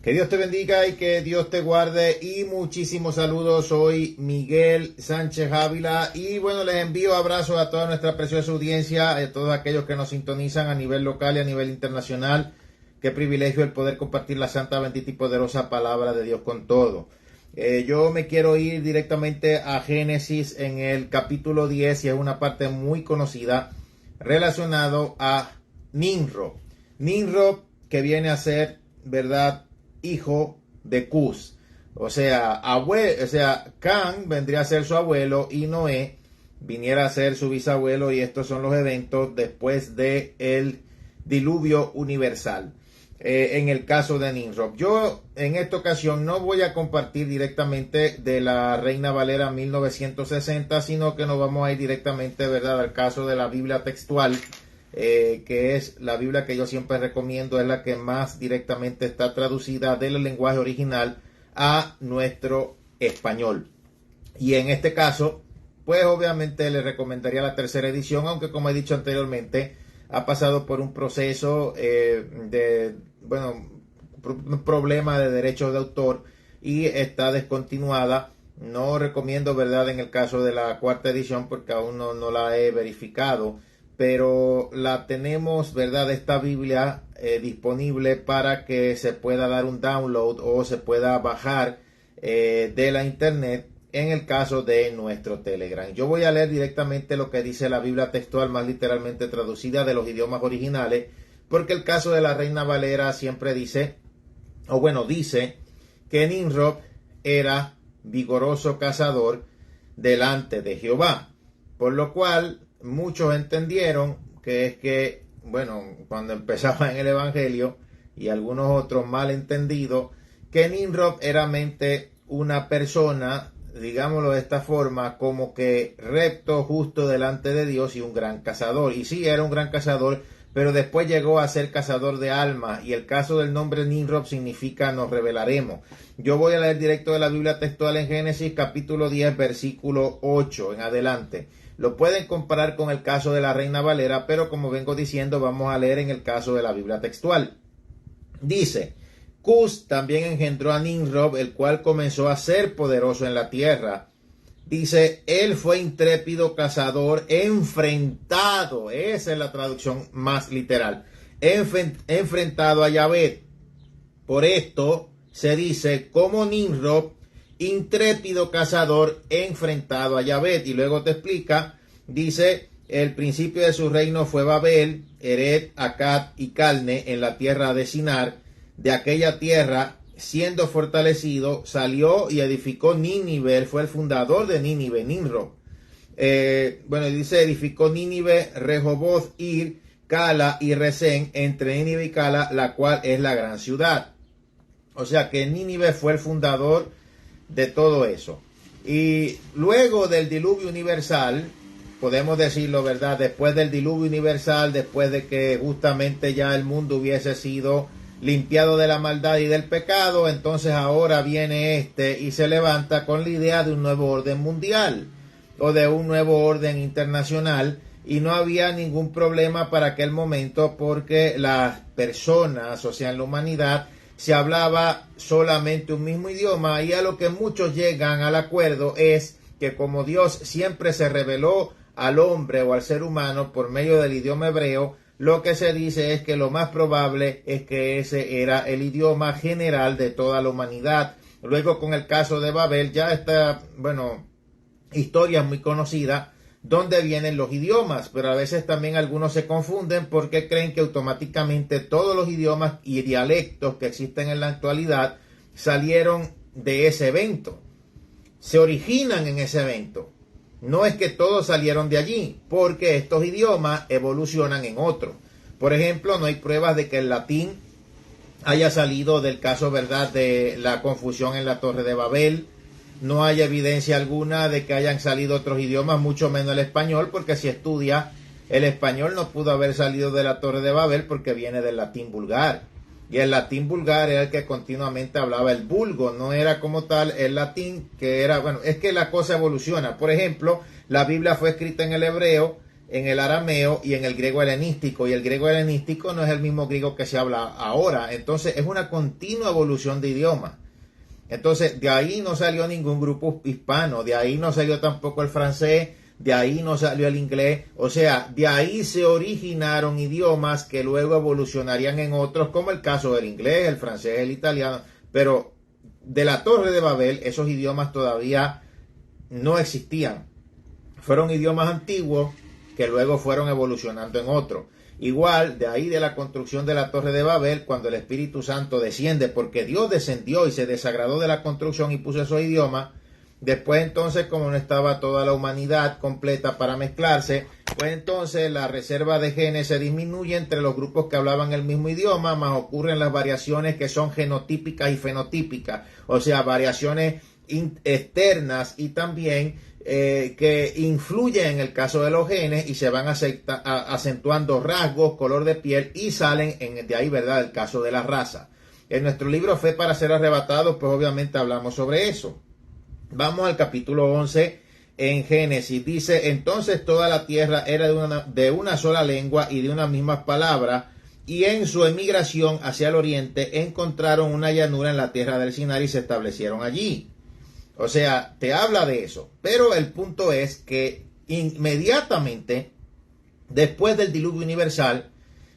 Que Dios te bendiga y que Dios te guarde y muchísimos saludos. Soy Miguel Sánchez Ávila y bueno, les envío abrazos a toda nuestra preciosa audiencia, a todos aquellos que nos sintonizan a nivel local y a nivel internacional. Qué privilegio el poder compartir la santa, bendita y poderosa palabra de Dios con todo. Yo me quiero ir directamente a Génesis en el capítulo 10 y es una parte muy conocida relacionado a Nimrod. Nimrod, que viene a ser, ¿verdad?, hijo de Cus, Cam vendría a ser su abuelo y Noé viniera a ser su bisabuelo, y estos son los eventos después de el diluvio universal. En el caso de Nimrod, yo en esta ocasión no voy a compartir directamente de la Reina Valera 1960, sino que nos vamos a ir directamente, ¿verdad?, al caso de la Biblia textual, que es la Biblia que yo siempre recomiendo, es la que más directamente está traducida del lenguaje original a nuestro español. Y en este caso, pues obviamente le recomendaría la tercera edición, aunque como he dicho anteriormente, ha pasado por un proceso un problema de derechos de autor y está descontinuada. No recomiendo, ¿verdad?, en el caso de la cuarta edición porque aún no la he verificado, pero la tenemos, ¿verdad?, esta Biblia disponible para que se pueda dar un download o se pueda bajar de la internet en el caso de nuestro Telegram. Yo voy a leer directamente lo que dice la Biblia textual, más literalmente traducida de los idiomas originales, porque el caso de la Reina Valera siempre dice que Nimrod era vigoroso cazador delante de Jehová, por lo cual muchos entendieron que es que, cuando empezaba en el Evangelio y algunos otros malentendidos, que Nimrod era mente una persona, digámoslo de esta forma, como que recto, justo delante de Dios y un gran cazador. Y sí, era un gran cazador, pero después llegó a ser cazador de almas, y el caso del nombre Nimrod significa nos revelaremos. Yo voy a leer directo de la Biblia textual en Génesis capítulo 10 versículo 8 en adelante. Lo pueden comparar con el caso de la Reina Valera, pero como vengo diciendo, vamos a leer en el caso de la Biblia textual. Dice: Cus también engendró a Nimrod, el cual comenzó a ser poderoso en la tierra. Dice, él fue intrépido cazador, enfrentado, esa es la traducción más literal, enfrentado a Yahvé. Por esto se dice como Nimrod, intrépido cazador enfrentado a Yahvé. Y luego te explica, dice, el principio de su reino fue Babel, Eret, Akkad y Calne en la tierra de Sinar. De aquella tierra, siendo fortalecido, salió y edificó Nínive. Él fue el fundador de Nínive, Nimrod. Dice, edificó Nínive, Rehoboth, Ir, Cala y Resén, entre Nínive y Cala, la cual es la gran ciudad. O sea que Nínive fue el fundador de todo eso. Y luego del diluvio universal, podemos decirlo, ¿verdad?, después del diluvio universal, después de que justamente ya el mundo hubiese sido limpiado de la maldad y del pecado, entonces ahora viene y se levanta con la idea de un nuevo orden mundial o de un nuevo orden internacional, y no había ningún problema para aquel momento porque las personas, o sea, en la humanidad, se hablaba solamente un mismo idioma, y a lo que muchos llegan al acuerdo es que como Dios siempre se reveló al hombre o al ser humano por medio del idioma hebreo, lo que se dice es que lo más probable es que ese era el idioma general de toda la humanidad. Luego, con el caso de Babel, ya está, historia muy conocida donde vienen los idiomas, pero a veces también algunos se confunden porque creen que automáticamente todos los idiomas y dialectos que existen en la actualidad salieron de ese evento, se originan en ese evento. No es que todos salieron de allí, porque estos idiomas evolucionan en otros. Por ejemplo, no hay pruebas de que el latín haya salido del caso, ¿verdad?, de la confusión en la Torre de Babel. No hay evidencia alguna de que hayan salido otros idiomas, mucho menos el español, porque si estudia, el español no pudo haber salido de la Torre de Babel porque viene del latín vulgar. Y el latín vulgar era el que continuamente hablaba el vulgo, no era como tal el latín que era, es que la cosa evoluciona. Por ejemplo, la Biblia fue escrita en el hebreo, en el arameo y en el griego helenístico, y el griego helenístico no es el mismo griego que se habla ahora. Entonces es una continua evolución de idiomas. Entonces de ahí no salió ningún grupo hispano, de ahí no salió tampoco el francés, de ahí no salió el inglés. O sea, de ahí se originaron idiomas que luego evolucionarían en otros, como el caso del inglés, el francés, el italiano. Pero de la Torre de Babel esos idiomas todavía no existían. Fueron idiomas antiguos que luego fueron evolucionando en otros. Igual, de ahí de la construcción de la Torre de Babel, cuando el Espíritu Santo desciende, porque Dios descendió y se desagradó de la construcción y puso esos idiomas. Después entonces, como no estaba toda la humanidad completa para mezclarse, pues entonces la reserva de genes se disminuye entre los grupos que hablaban el mismo idioma, más ocurren las variaciones que son genotípicas y fenotípicas, o sea, variaciones externas y también que influyen en el caso de los genes y se van acentuando rasgos, color de piel y salen de ahí, ¿verdad?, el caso de la raza. En nuestro libro Fe para ser arrebatados, pues obviamente hablamos sobre eso. Vamos al capítulo 11 en Génesis. Dice, entonces toda la tierra era de una sola lengua y de unas mismas palabras, y en su emigración hacia el oriente encontraron una llanura en la tierra del Sinaí y se establecieron allí. O sea, te habla de eso. Pero el punto es que inmediatamente después del diluvio universal,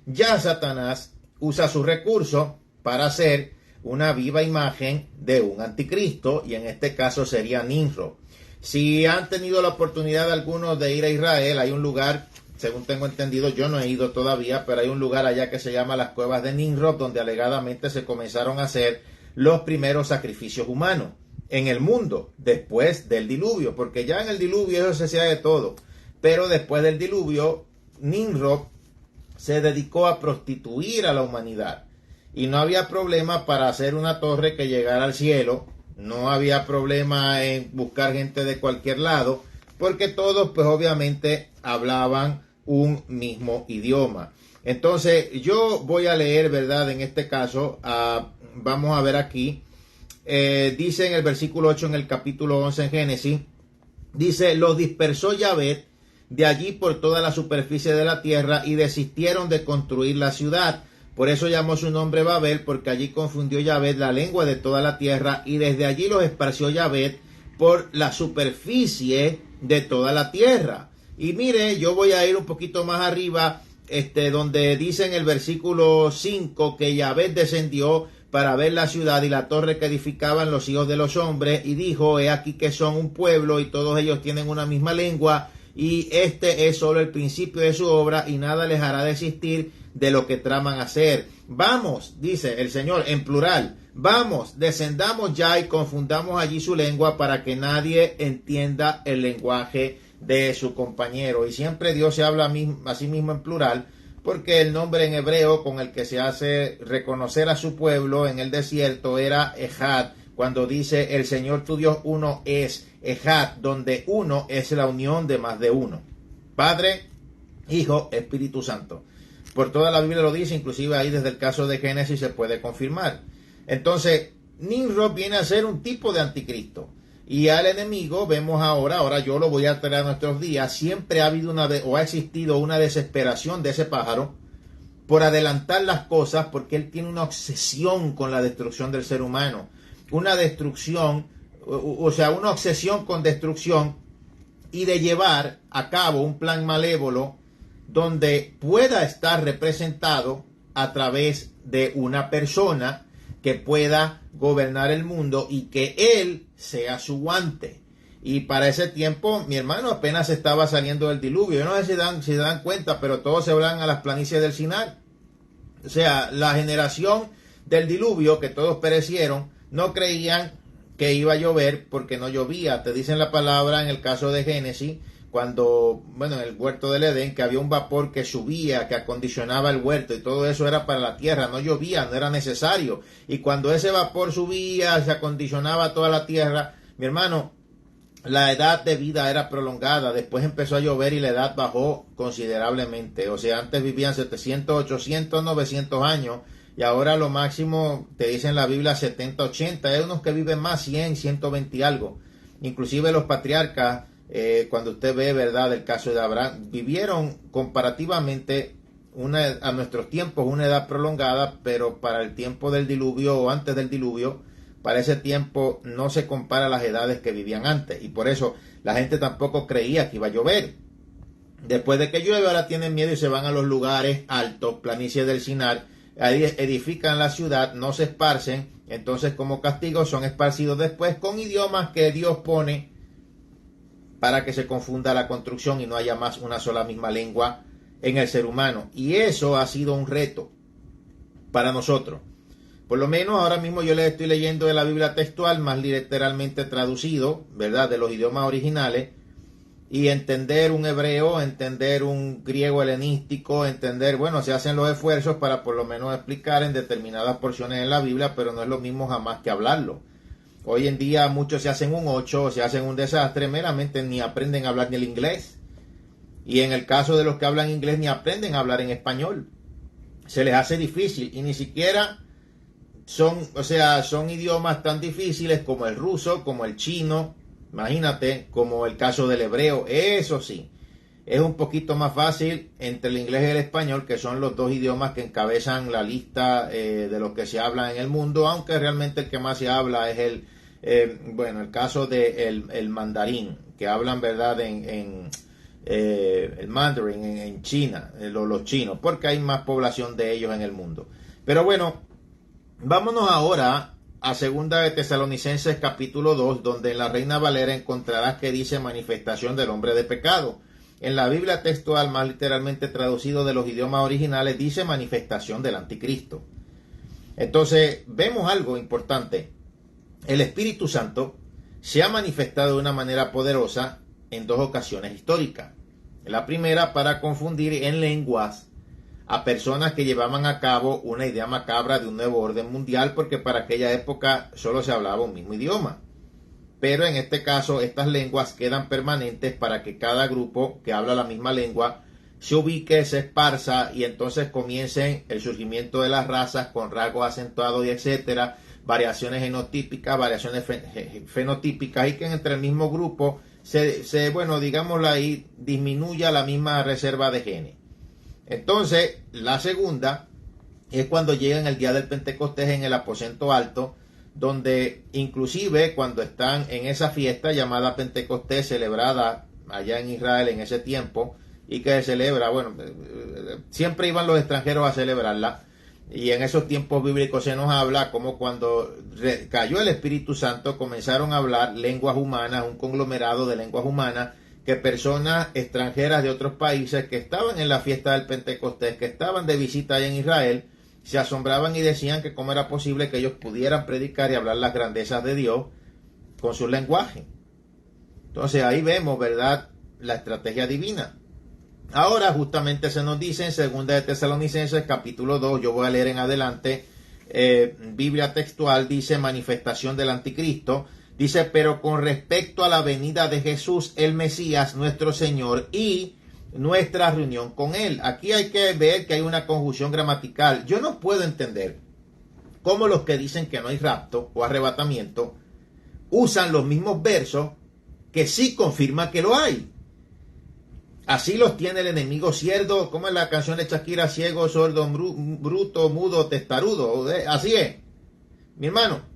ya Satanás usa su recurso para hacer una viva imagen de un anticristo, y en este caso sería Nimrod. Si han tenido la oportunidad algunos de ir a Israel, hay un lugar, según tengo entendido, yo no he ido todavía, pero hay un lugar allá que se llama las Cuevas de Nimrod, donde alegadamente se comenzaron a hacer los primeros sacrificios humanos en el mundo después del diluvio, porque ya en el diluvio eso se hacía de todo, pero después del diluvio Nimrod se dedicó a prostituir a la humanidad y no había problema para hacer una torre que llegara al cielo, no había problema en buscar gente de cualquier lado, porque todos pues obviamente hablaban un mismo idioma. Entonces yo voy a leer, ¿verdad? En este caso, vamos a ver aquí, dice en el versículo 8 en el capítulo 11 en Génesis, dice, los dispersó Yahvé de allí por toda la superficie de la tierra y desistieron de construir la ciudad. Por eso llamó su nombre Babel, porque allí confundió Yahvé la lengua de toda la tierra y desde allí los esparció Yahvé por la superficie de toda la tierra. Y mire, yo voy a ir un poquito más arriba, donde dice en el versículo 5 que Yahvé descendió para ver la ciudad y la torre que edificaban los hijos de los hombres, y dijo, he aquí que son un pueblo y todos ellos tienen una misma lengua, y este es solo el principio de su obra y nada les hará desistir de lo que traman hacer. Vamos, dice el Señor en plural, vamos, descendamos ya y confundamos allí su lengua para que nadie entienda el lenguaje de su compañero. Y siempre Dios se habla a sí mismo en plural, porque el nombre en hebreo con el que se hace reconocer a su pueblo en el desierto era Ejad, cuando dice el Señor tu Dios uno es Ejad, donde uno es la unión de más de uno, Padre, Hijo, Espíritu Santo. Por toda la Biblia lo dice, inclusive ahí desde el caso de Génesis se puede confirmar. Entonces, Nimrod viene a ser un tipo de anticristo. Y al enemigo vemos ahora yo lo voy a traer a nuestros días, siempre ha habido ha existido una desesperación de ese pájaro por adelantar las cosas, porque él tiene una obsesión con la destrucción del ser humano, una destrucción, o sea, una obsesión con destrucción y de llevar a cabo un plan malévolo donde pueda estar representado a través de una persona que pueda gobernar el mundo y que él sea su guante. Y para ese tiempo, mi hermano, apenas estaba saliendo del diluvio. Yo no sé si se dan cuenta, pero todos se van a las planicies del Sinaí. O sea, la generación del diluvio, que todos perecieron, no creían que iba a llover porque no llovía. Te dicen la palabra en el caso de Génesis, cuando, en el huerto del Edén, que había un vapor que subía, que acondicionaba el huerto, y todo eso era para la tierra, no llovía, no era necesario. Y cuando ese vapor subía, se acondicionaba toda la tierra, mi hermano, la edad de vida era prolongada. Después empezó a llover y la edad bajó considerablemente. O sea, antes vivían 700, 800, 900 años, y ahora lo máximo, te dice en la Biblia, 70, 80. Hay unos que viven más, 100, 120 y algo. Inclusive los patriarcas cuando usted ve, ¿verdad?, el caso de Abraham, vivieron comparativamente a nuestros tiempos una edad prolongada, pero para el tiempo del diluvio o antes del diluvio, para ese tiempo no se compara las edades que vivían antes, y por eso la gente tampoco creía que iba a llover. Después de que llueve, ahora tienen miedo y se van a los lugares altos, planicies del Sinar, ahí edifican la ciudad, no se esparcen, entonces como castigo son esparcidos después con idiomas que Dios pone para que se confunda la construcción y no haya más una sola misma lengua en el ser humano. Y eso ha sido un reto para nosotros. Por lo menos ahora mismo yo les estoy leyendo de la Biblia textual, más literalmente traducido, ¿verdad?, de los idiomas originales, y entender un hebreo, entender un griego helenístico, entender, bueno, se hacen los esfuerzos para por lo menos explicar en determinadas porciones en la Biblia, pero no es lo mismo jamás que hablarlo. Hoy en día muchos se hacen un 8, se hacen un desastre, meramente ni aprenden a hablar ni el inglés. Y en el caso de los que hablan inglés ni aprenden a hablar en español. Se les hace difícil y ni siquiera son idiomas tan difíciles como el ruso, como el chino, imagínate, como el caso del hebreo. Eso sí, es un poquito más fácil entre el inglés y el español, que son los dos idiomas que encabezan la lista de los que se hablan en el mundo, aunque realmente el que más se habla es el caso del mandarín, que hablan, ¿verdad?, en el mandarín en China, los chinos, porque hay más población de ellos en el mundo. Pero bueno, vámonos ahora a Segunda de Tesalonicenses capítulo 2, donde en la Reina Valera encontrarás que dice manifestación del hombre de pecado. En la Biblia textual, más literalmente traducido de los idiomas originales, dice manifestación del anticristo. Entonces, vemos algo importante. El Espíritu Santo se ha manifestado de una manera poderosa en dos ocasiones históricas. La primera, para confundir en lenguas a personas que llevaban a cabo una idea macabra de un nuevo orden mundial, porque para aquella época solo se hablaba un mismo idioma. Pero en este caso, estas lenguas quedan permanentes para que cada grupo que habla la misma lengua se ubique, se esparza y entonces comiencen el surgimiento de las razas con rasgos acentuados y etcétera, variaciones genotípicas, variaciones fenotípicas, y que entre el mismo grupo disminuya la misma reserva de genes. Entonces, la segunda es cuando llegan el día del Pentecostés en el aposento alto, donde inclusive cuando están en esa fiesta llamada Pentecostés, celebrada allá en Israel en ese tiempo, y que se celebra, siempre iban los extranjeros a celebrarla, y en esos tiempos bíblicos se nos habla como cuando cayó el Espíritu Santo, comenzaron a hablar lenguas humanas, un conglomerado de lenguas humanas, que personas extranjeras de otros países que estaban en la fiesta del Pentecostés, que estaban de visita allá en Israel, se asombraban y decían que cómo era posible que ellos pudieran predicar y hablar las grandezas de Dios con su lenguaje. Entonces ahí vemos, ¿verdad?, la estrategia divina. Ahora justamente se nos dice en Segunda de Tesalonicenses capítulo 2, yo voy a leer en adelante, Biblia textual, dice manifestación del anticristo. Dice, pero con respecto a la venida de Jesús, el Mesías, nuestro Señor, y nuestra reunión con Él. Aquí hay que ver que hay una conjunción gramatical. Yo no puedo entender cómo los que dicen que no hay rapto o arrebatamiento usan los mismos versos que sí confirman que lo hay. Así los tiene el enemigo ciego, como es la canción de Shakira, ciego, sordo, bruto, mudo, testarudo. Así es, mi hermano.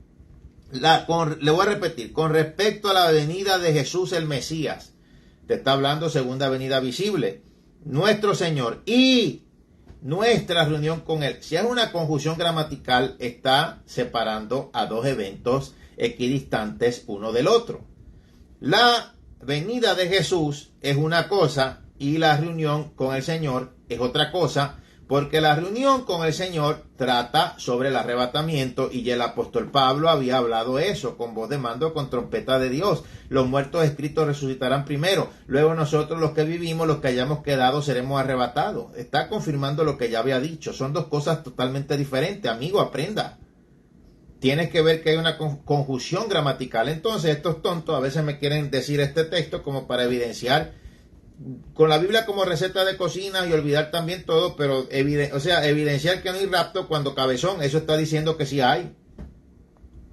Le voy a repetir, con respecto a la venida de Jesús el Mesías, te está hablando segunda venida visible, nuestro Señor y nuestra reunión con Él. Si es una conjunción gramatical, está separando a dos eventos equidistantes uno del otro. La venida de Jesús es una cosa y la reunión con el Señor es otra cosa, porque la reunión con el Señor trata sobre el arrebatamiento y el apóstol Pablo había hablado eso, con voz de mando, con trompeta de Dios. Los muertos escritos resucitarán primero, luego nosotros los que vivimos, los que hayamos quedado, seremos arrebatados. Está confirmando lo que ya había dicho. Son dos cosas totalmente diferentes. Amigo, aprenda. Tienes que ver que hay una conjunción gramatical. Entonces estos tontos a veces me quieren decir este texto como para evidenciar con la Biblia como receta de cocina y olvidar también todo, pero evidenciar que no hay rapto cuando cabezón, eso está diciendo que sí hay.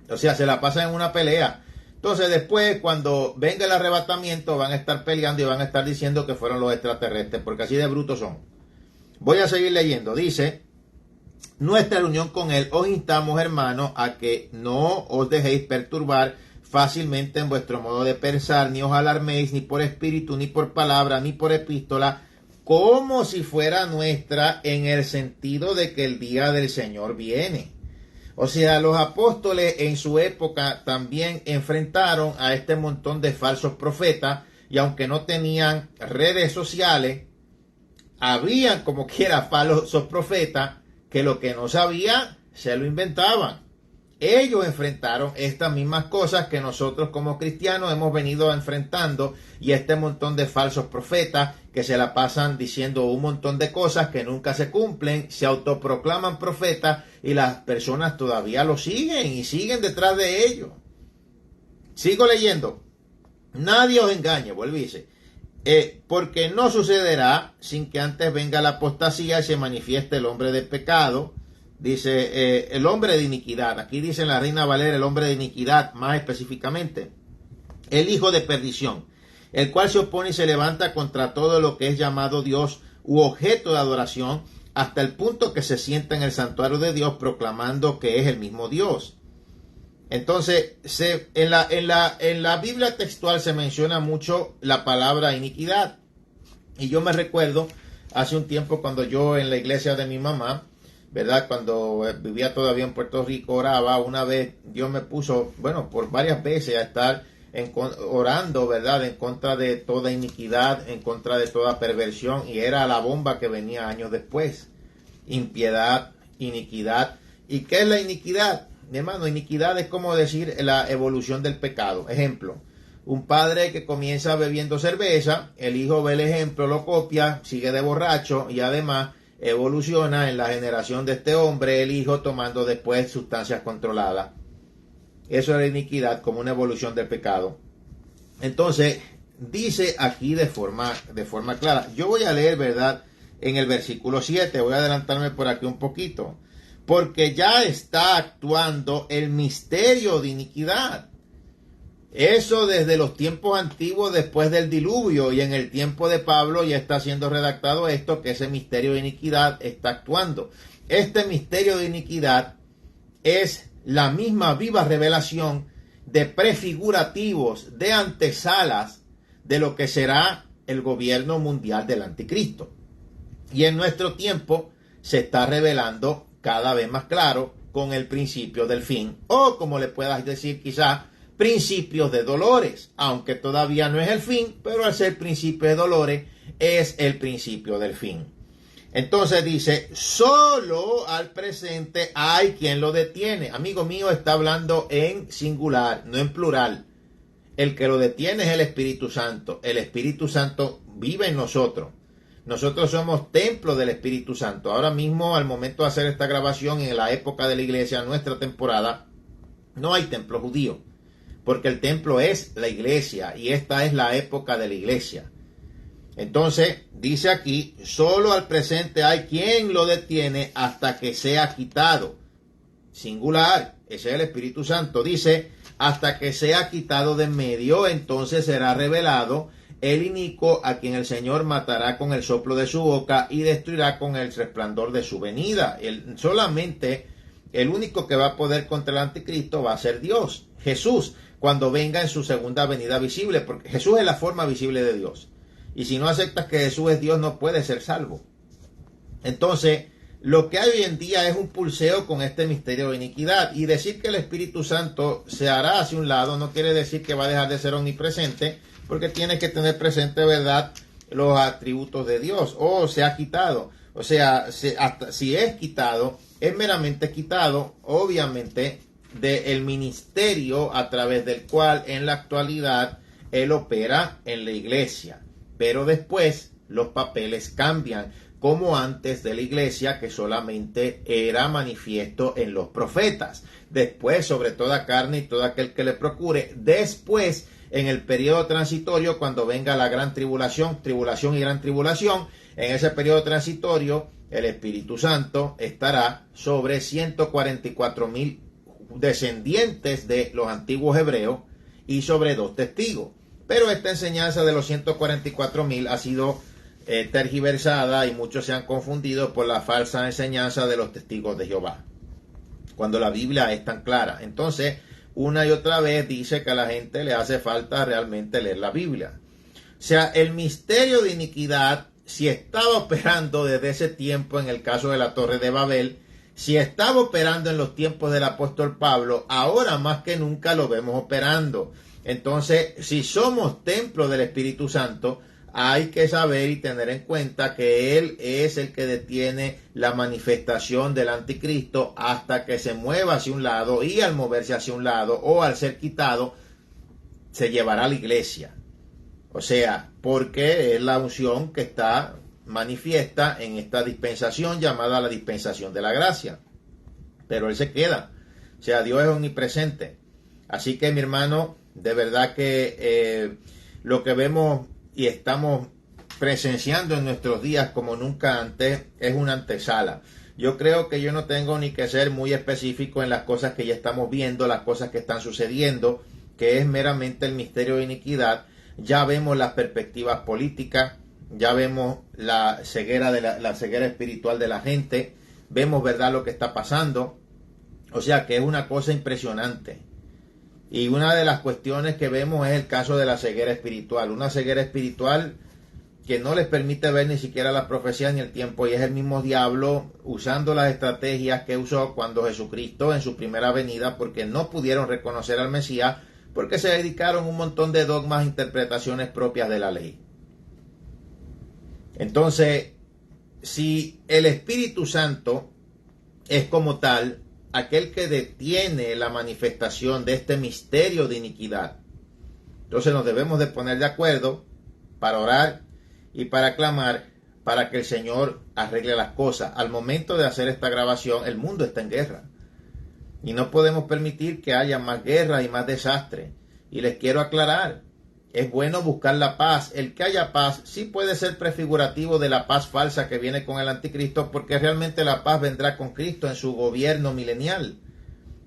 O sea, se la pasan en una pelea. Entonces después, cuando venga el arrebatamiento, van a estar peleando y van a estar diciendo que fueron los extraterrestres, porque así de brutos son. Voy a seguir leyendo. Dice: nuestra reunión con él os instamos, hermanos, a que no os dejéis perturbar fácilmente en vuestro modo de pensar, ni os alarméis, ni por espíritu, ni por palabra, ni por epístola, como si fuera nuestra, en el sentido de que el día del Señor viene. O sea, los apóstoles en su época también enfrentaron a este montón de falsos profetas, y aunque no tenían redes sociales, habían como quiera falsos profetas que lo que no sabían se lo inventaban. Ellos enfrentaron estas mismas cosas que nosotros como cristianos hemos venido enfrentando, y este montón de falsos profetas que se la pasan diciendo un montón de cosas que nunca se cumplen, se autoproclaman profetas y las personas todavía lo siguen y siguen detrás de ellos. Sigo leyendo. Nadie os engañe, vuelve y dice, porque no sucederá sin que antes venga la apostasía y se manifieste el hombre del pecado. Dice el hombre de iniquidad. Aquí dice en la Reina Valera el hombre de iniquidad, más específicamente. El hijo de perdición, el cual se opone y se levanta contra todo lo que es llamado Dios u objeto de adoración, hasta el punto que se sienta en el santuario de Dios proclamando que es el mismo Dios. Entonces, en la Biblia textual se menciona mucho la palabra iniquidad. Y yo me recuerdo hace un tiempo cuando yo en la iglesia de mi mamá, ¿verdad? Cuando vivía todavía en Puerto Rico, oraba. Una vez Dios me puso, bueno, por varias veces a estar orando, ¿verdad? En contra de toda iniquidad, en contra de toda perversión. Y era la bomba que venía años después. Impiedad, iniquidad. ¿Y qué es la iniquidad? Mi hermano, iniquidad es como decir la evolución del pecado. Ejemplo, un padre que comienza bebiendo cerveza, el hijo ve el ejemplo, lo copia, sigue de borracho y además evoluciona en la generación de este hombre, el hijo tomando después sustancias controladas. Eso es la iniquidad como una evolución del pecado. Entonces, dice aquí de forma clara. Yo voy a leer, ¿verdad? En el versículo 7, voy a adelantarme por aquí un poquito. Porque ya está actuando el misterio de iniquidad. Eso desde los tiempos antiguos después del diluvio, y en el tiempo de Pablo ya está siendo redactado esto, que ese misterio de iniquidad está actuando. Este misterio de iniquidad es la misma viva revelación de prefigurativos, de antesalas de lo que será el gobierno mundial del anticristo. Y en nuestro tiempo se está revelando cada vez más claro con el principio del fin, o como le puedas decir quizá, principios de dolores, aunque todavía no es el fin, pero al ser principio de dolores es el principio del fin. Entonces dice, solo al presente hay quien lo detiene. Amigo mío, está hablando en singular, no en plural. El que lo detiene es el Espíritu Santo. El Espíritu Santo vive en nosotros. Nosotros somos templo del Espíritu Santo. Ahora mismo, al momento de hacer esta grabación, en la época de la iglesia, nuestra temporada, no hay templo judío, porque el templo es la iglesia y esta es la época de la iglesia. Entonces, dice aquí, solo al presente hay quien lo detiene hasta que sea quitado. Singular, ese es el Espíritu Santo. Dice, hasta que sea quitado de en medio, entonces será revelado el inicuo, a quien el Señor matará con el soplo de su boca y destruirá con el resplandor de su venida. Solamente el único que va a poder contra el anticristo va a ser Dios, Jesús, cuando venga en su segunda venida visible, porque Jesús es la forma visible de Dios. Y si no aceptas que Jesús es Dios, no puedes ser salvo. Entonces, lo que hay hoy en día es un pulseo con este misterio de iniquidad. Y decir que el Espíritu Santo se hará hacia un lado no quiere decir que va a dejar de ser omnipresente, porque tiene que tener presente, ¿verdad?, los atributos de Dios. O se ha quitado. O sea, hasta si es quitado, es meramente quitado, obviamente, del ministerio a través del cual en la actualidad él opera en la iglesia. Pero después los papeles cambian, como antes de la iglesia, que solamente era manifiesto en los profetas. Después, sobre toda carne y todo aquel que le procure. Después, en el periodo transitorio, cuando venga la gran tribulación, tribulación y gran tribulación, en ese periodo transitorio, el Espíritu Santo estará sobre 144,000 descendientes de los antiguos hebreos, y sobre 2 testigos. Pero esta enseñanza de los 144,000 ha sido tergiversada y muchos se han confundido por la falsa enseñanza de los testigos de Jehová, cuando la Biblia es tan clara. Entonces, una y otra vez dice que a la gente le hace falta realmente leer la Biblia. O sea, el misterio de iniquidad, si estaba operando desde ese tiempo en el caso de la Torre de Babel, si estaba operando en los tiempos del apóstol Pablo, ahora más que nunca lo vemos operando. Entonces, si somos templo del Espíritu Santo, hay que saber y tener en cuenta que Él es el que detiene la manifestación del anticristo hasta que se mueva hacia un lado, y al moverse hacia un lado o al ser quitado, se llevará a la iglesia. O sea, porque es la unción que está manifiesta en esta dispensación llamada la dispensación de la gracia. Pero Él se queda. O sea, Dios es omnipresente. Así que, mi hermano, de verdad que lo que vemos y estamos presenciando en nuestros días como nunca antes es una antesala. Yo creo que yo no tengo ni que ser muy específico en las cosas que ya estamos viendo, las cosas que están sucediendo, que es meramente el misterio de iniquidad. Ya vemos las perspectivas políticas, ya vemos la ceguera la ceguera espiritual de la gente, vemos verdad lo que está pasando. O sea que es una cosa impresionante. Y una de las cuestiones que vemos es el caso de la ceguera espiritual. Una ceguera espiritual que no les permite ver ni siquiera la profecía ni el tiempo. Y es el mismo diablo usando las estrategias que usó cuando Jesucristo en su primera venida, porque no pudieron reconocer al Mesías, porque se dedicaron un montón de dogmas e interpretaciones propias de la ley. Entonces, si el Espíritu Santo es como tal aquel que detiene la manifestación de este misterio de iniquidad, entonces nos debemos de poner de acuerdo para orar y para clamar para que el Señor arregle las cosas. Al momento de hacer esta grabación, el mundo está en guerra y no podemos permitir que haya más guerra y más desastre. Y les quiero aclarar, es bueno buscar la paz. El que haya paz sí puede ser prefigurativo de la paz falsa que viene con el anticristo, porque realmente la paz vendrá con Cristo en su gobierno milenial.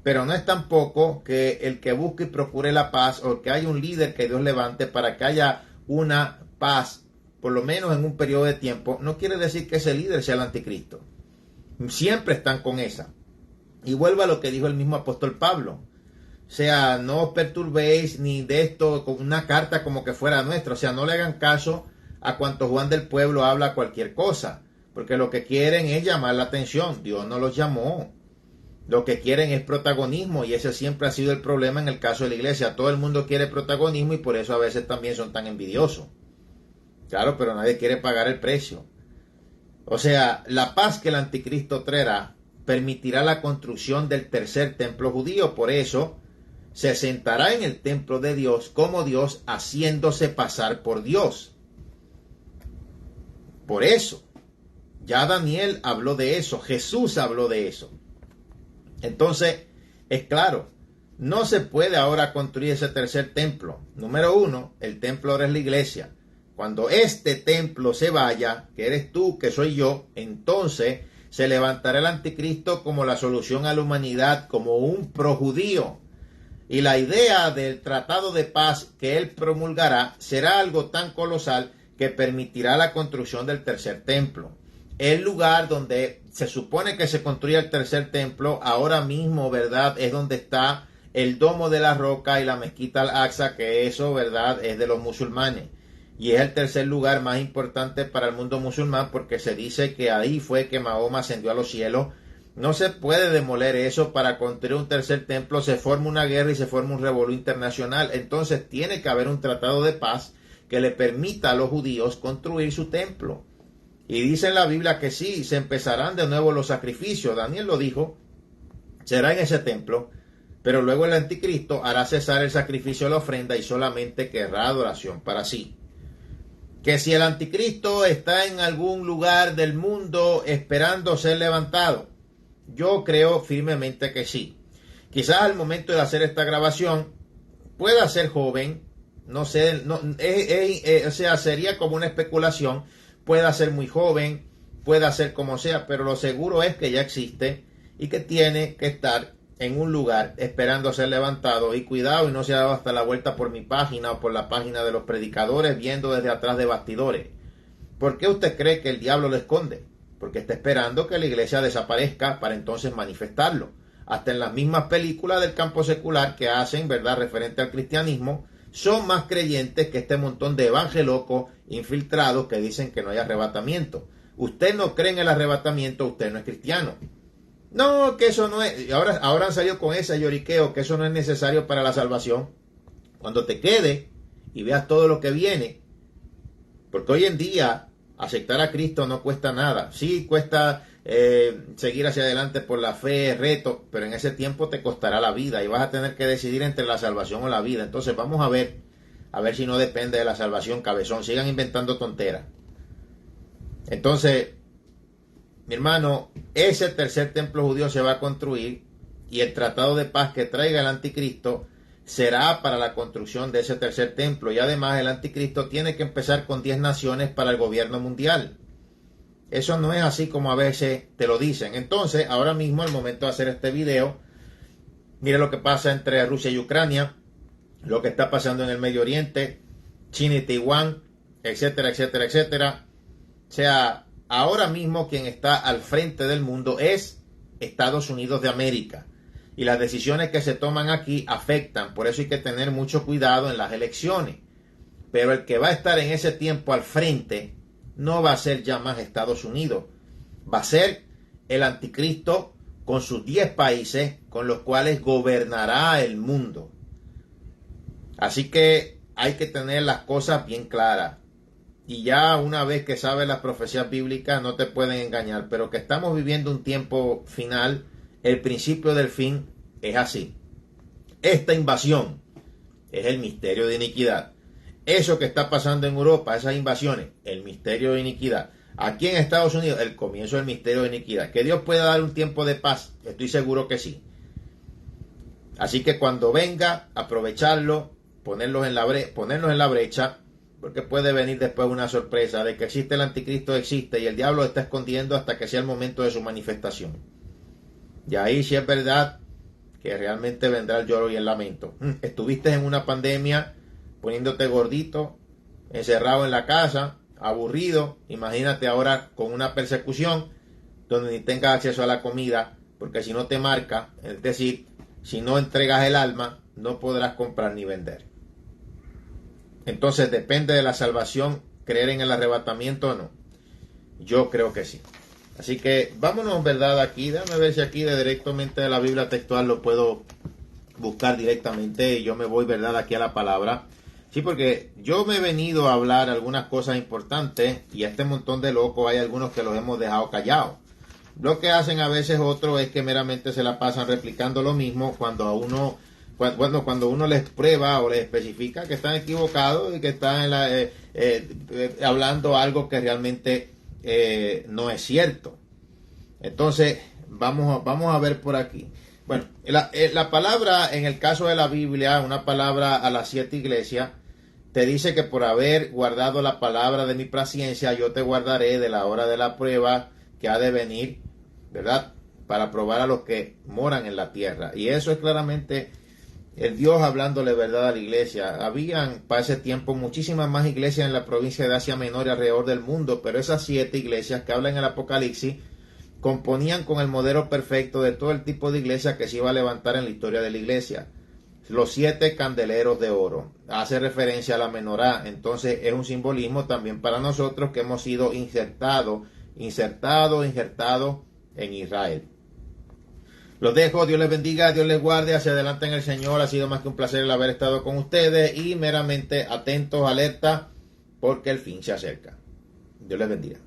Pero no es tampoco que el que busque y procure la paz, o que haya un líder que Dios levante para que haya una paz, por lo menos en un periodo de tiempo, no quiere decir que ese líder sea el anticristo. Siempre están con esa. Y vuelvo a lo que dijo el mismo apóstol Pablo. O sea, no os perturbéis ni de esto con una carta como que fuera nuestra. O sea, no le hagan caso a cuanto Juan del Pueblo habla cualquier cosa, porque lo que quieren es llamar la atención. Dios no los llamó. Lo que quieren es protagonismo, y ese siempre ha sido el problema en el caso de la iglesia. Todo el mundo quiere protagonismo y por eso a veces también son tan envidiosos. Claro, pero nadie quiere pagar el precio. O sea, la paz que el anticristo traerá permitirá la construcción del tercer templo judío. Por eso se sentará en el templo de Dios como Dios, haciéndose pasar por Dios. Por eso, ya Daniel habló de eso, Jesús habló de eso. Entonces, es claro, no se puede ahora construir ese tercer templo. Número 1, el templo ahora es la iglesia. Cuando este templo se vaya, que eres tú, que soy yo, entonces se levantará el anticristo como la solución a la humanidad, como un projudío. Y la idea del tratado de paz que él promulgará será algo tan colosal que permitirá la construcción del tercer templo. El lugar donde se supone que se construya el tercer templo, ahora mismo, ¿verdad?, es donde está el Domo de la Roca y la Mezquita Al-Aqsa, que eso, ¿verdad?, es de los musulmanes. Y es el tercer lugar más importante para el mundo musulmán, porque se dice que ahí fue que Mahoma ascendió a los cielos. No se puede demoler eso para construir un tercer templo. Se forma una guerra y se forma un revolú internacional. Entonces tiene que haber un tratado de paz que le permita a los judíos construir su templo. Y dice en la Biblia que sí, se empezarán de nuevo los sacrificios. Daniel lo dijo, será en ese templo, pero luego el anticristo hará cesar el sacrificio de la ofrenda y solamente querrá adoración para sí. Que si el anticristo está en algún lugar del mundo esperando ser levantado, yo creo firmemente que sí. Quizás al momento de hacer esta grabación pueda ser joven, no sé, o sea, sería como una especulación, pueda ser muy joven, pueda ser como sea, pero lo seguro es que ya existe y que tiene que estar en un lugar esperando a ser levantado, y cuidado y no se ha dado hasta la vuelta por mi página o por la página de los predicadores viendo desde atrás de bastidores. ¿Por qué usted cree que el diablo lo esconde? Porque está esperando que la iglesia desaparezca para entonces manifestarlo. Hasta en las mismas películas del campo secular que hacen, ¿verdad?, referente al cristianismo, son más creyentes que este montón de evangelocos infiltrados que dicen que no hay arrebatamiento. Usted no cree en el arrebatamiento, usted no es cristiano. No, que eso no es. Ahora han salido con ese lloriqueo, que eso no es necesario para la salvación. Cuando te quede y veas todo lo que viene, porque hoy en día aceptar a Cristo no cuesta nada. Sí cuesta seguir hacia adelante por la fe, reto, pero en ese tiempo te costará la vida y vas a tener que decidir entre la salvación o la vida. Entonces vamos a ver si no depende de la salvación, cabezón. Sigan inventando tonteras. Entonces, mi hermano, ese tercer templo judío se va a construir y el tratado de paz que traiga el anticristo será para la construcción de ese tercer templo. Y además el anticristo tiene que empezar con 10 naciones para el gobierno mundial. Eso no es así como a veces te lo dicen. Entonces, ahora mismo, al momento de hacer este video, mire lo que pasa entre Rusia y Ucrania, lo que está pasando en el Medio Oriente, China y Taiwán, etcétera, etcétera, etcétera. O sea, ahora mismo quien está al frente del mundo es Estados Unidos de América. Y las decisiones que se toman aquí afectan. Por eso hay que tener mucho cuidado en las elecciones. Pero el que va a estar en ese tiempo al frente no va a ser ya más Estados Unidos. Va a ser el anticristo con sus 10 países con los cuales gobernará el mundo. Así que hay que tener las cosas bien claras. Y ya una vez que sabes las profecías bíblicas no te pueden engañar. Pero que estamos viviendo un tiempo final, el principio del fin es así. Esta invasión es el misterio de iniquidad. Eso que está pasando en Europa, esas invasiones, el misterio de iniquidad. Aquí en Estados Unidos, el comienzo del misterio de iniquidad. Que Dios pueda dar un tiempo de paz, estoy seguro que sí. Así que cuando venga, aprovecharlo, ponernos en la brecha, porque puede venir después una sorpresa de que existe el anticristo, existe, y el diablo lo está escondiendo hasta que sea el momento de su manifestación. Y ahí sí es verdad que realmente vendrá el lloro y el lamento. Estuviste en una pandemia poniéndote gordito, encerrado en la casa, aburrido. Imagínate ahora con una persecución donde ni tengas acceso a la comida, porque si no te marca, es decir, si no entregas el alma, no podrás comprar ni vender. Entonces depende de la salvación, creer en el arrebatamiento o no. Yo creo que sí. Así que vámonos, ¿verdad? Aquí, déjame ver si aquí directamente de la Biblia textual lo puedo buscar directamente y yo me voy, ¿verdad?, aquí a la palabra. Sí, porque yo me he venido a hablar algunas cosas importantes y a este montón de locos hay algunos que los hemos dejado callados. Lo que hacen a veces otros es que meramente se la pasan replicando lo mismo cuando a uno, cuando uno les prueba o les especifica que están equivocados y que están hablando algo que realmente no es cierto. Entonces, vamos a ver por aquí. Bueno, la palabra en el caso de la Biblia, una palabra a las 7 iglesias, te dice que por haber guardado la palabra de mi paciencia, yo te guardaré de la hora de la prueba que ha de venir, ¿verdad?, para probar a los que moran en la tierra. Y eso es claramente el Dios hablándole verdad a la iglesia. Habían para ese tiempo muchísimas más iglesias en la provincia de Asia Menor y alrededor del mundo, pero esas 7 iglesias que hablan en el Apocalipsis componían con el modelo perfecto de todo el tipo de iglesia que se iba a levantar en la historia de la iglesia. Los 7 candeleros de oro. Hace referencia a la menorá. Entonces es un simbolismo también para nosotros que hemos sido injertados en Israel. Los dejo, Dios les bendiga, Dios les guarde, hacia adelante en el Señor. Ha sido más que un placer el haber estado con ustedes y meramente atentos, alerta, porque el fin se acerca. Dios les bendiga.